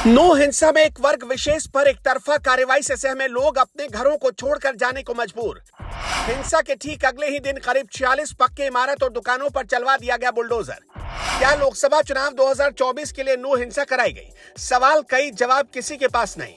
No हिंसा में एक वर्ग विशेष पर एक तरफा कार्रवाई से सहमे लोग अपने घरों को छोड़कर जाने को मजबूर। हिंसा के ठीक अगले ही दिन करीब 46 पक्के इमारत और दुकानों पर चलवा दिया गया बुलडोजर। क्या लोकसभा चुनाव 2024 के लिए नो हिंसा कराई गई? सवाल कई, जवाब किसी के पास नहीं।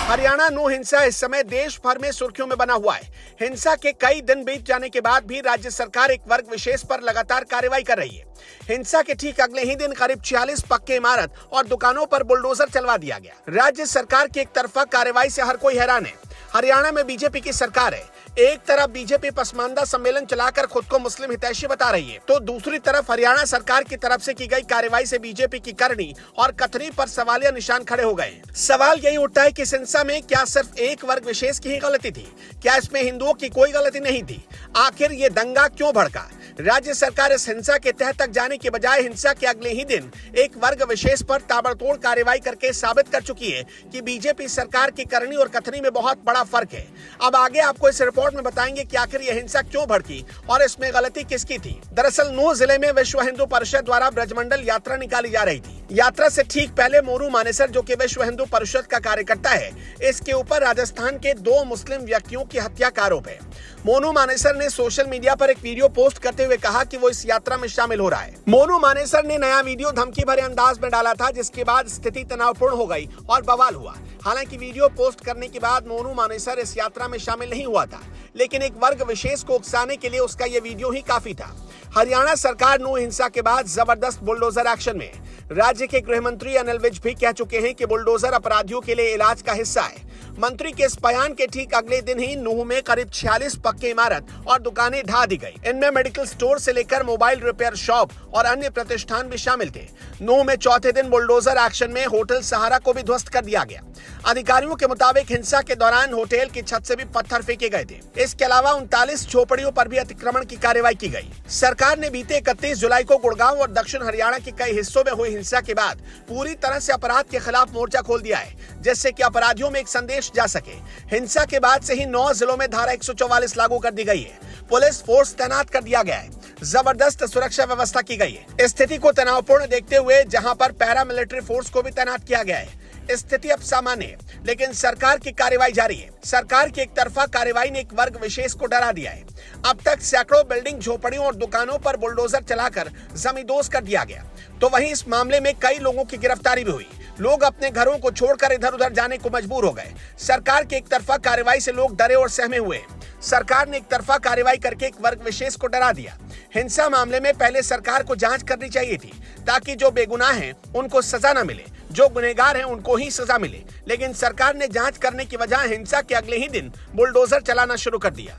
हरियाणा नो हिंसा इस समय देश भर में सुर्खियों में बना हुआ है। हिंसा के कई दिन बीत जाने के बाद भी राज्य सरकार एक वर्ग विशेष पर लगातार कार्रवाई कर रही है। हिंसा के ठीक अगले ही दिन करीब 46 पक्के इमारत और दुकानों पर बुलडोजर चलवा दिया गया। राज्य सरकार की एक तरफा कार्रवाई से हर कोई हैरान है। हरियाणा में बीजेपी की सरकार है। एक तरफ बीजेपी पसमानदा सम्मेलन चलाकर खुद को मुस्लिम हितैषी बता रही है, तो दूसरी तरफ हरियाणा सरकार की तरफ से की गई कार्रवाई से बीजेपी की करनी और कथनी पर सवालिया निशान खड़े हो गए। सवाल यही उठता है कि इस हिंसा में क्या सिर्फ एक वर्ग विशेष की ही गलती थी? क्या इसमें हिंदुओं की कोई गलती नहीं थी? आखिर ये दंगा क्यों भड़का? राज्य सरकार इस हिंसा के तह तक जाने के बजाय हिंसा के अगले ही दिन एक वर्ग विशेष पर ताबड़तोड़ कार्रवाई करके साबित कर चुकी है कि बीजेपी सरकार की करनी और कथनी में बहुत बड़ा फर्क है। अब आगे आपको इस रिपोर्ट में बताएंगे कि आखिर यह हिंसा क्यों भड़की और इसमें गलती किसकी थी। दरअसल नूंह जिले में विश्व हिंदू परिषद द्वारा ब्रजमंडल यात्रा निकाली जा रही थी। यात्रा से ठीक पहले मोनू मानेसर, जो कि विश्व हिंदू परिषद का कार्यकर्ता है, इसके ऊपर राजस्थान के 2 मुस्लिम व्यक्तियों की हत्या का आरोप है। मोनू मानेसर ने सोशल मीडिया पर एक वीडियो पोस्ट करते हुए कहा कि वो इस यात्रा में शामिल हो रहा है। मोनू मानेसर ने नया वीडियो धमकी भरे अंदाज में डाला था, जिसके बाद स्थिति तनावपूर्ण हो गई और बवाल हुआ। हालांकि वीडियो पोस्ट करने के बाद मोनू मानेसर इस यात्रा में शामिल नहीं हुआ था, लेकिन एक वर्ग विशेष को उकसाने के लिए उसका ये वीडियो ही काफी था। हरियाणा सरकार नो हिंसा के बाद जबरदस्त बुलडोजर एक्शन में। राज्य के गृह मंत्री अनिल विज भी कह चुके हैं कि बुलडोजर अपराधियों के लिए इलाज का हिस्सा है। मंत्री के इस बयान के ठीक अगले दिन ही नूंह में करीब 46 पक्के इमारत और दुकानें ढा दी गई। इनमें मेडिकल स्टोर से लेकर मोबाइल रिपेयर शॉप और अन्य प्रतिष्ठान भी शामिल थे। नूंह में चौथे दिन बुलडोजर एक्शन में होटल सहारा को भी ध्वस्त कर दिया गया। अधिकारियों के मुताबिक हिंसा के दौरान होटल की छत से भी पत्थर फेंके गए थे। इसके अलावा 39 झोपड़ियों पर भी अतिक्रमण की कार्रवाई की गई। सरकार ने बीते 31 जुलाई को गुड़गांव और दक्षिण हरियाणा के कई हिस्सों में हुई हिंसा के बाद पूरी तरह से अपराध के खिलाफ मोर्चा खोल दिया है, जिससे कि अपराधियों में एक संदेश जा सके। हिंसा के बाद से ही 9 जिलों में धारा 144 लागू कर दी गई है। पुलिस फोर्स तैनात कर दिया गया है। जबरदस्त सुरक्षा व्यवस्था की गई है। स्थिति को तनावपूर्ण देखते हुए जहां पर पैरामिलिट्री फोर्स को भी तैनात किया गया है। स्थिति अब सामान्य है, लेकिन सरकार की कार्रवाई जारी है। सरकार की एक तरफा कार्रवाई ने एक वर्ग विशेष को डरा दिया है। अब तक सैकड़ों बिल्डिंग, झोपड़ियों और दुकानों पर बुलडोजर चलाकर जमींदोज कर दिया गया। तो वहीं इस मामले में कई लोगों की गिरफ्तारी भी हुई। लोग अपने घरों को छोड़कर इधर उधर जाने को मजबूर हो गए। सरकार की एक तरफा कार्रवाई से लोग डरे और सहमे हुए। सरकार ने एक तरफा कार्रवाई करके एक वर्ग विशेष को डरा दिया। हिंसा मामले में पहले सरकार को जांच करनी चाहिए थी, ताकि जो बेगुनाह हैं उनको सजा न मिले, जो गुनहगार हैं उनको ही सजा मिले। लेकिन सरकार ने जांच करने की बजाय हिंसा के अगले ही दिन बुलडोजर चलाना शुरू कर दिया।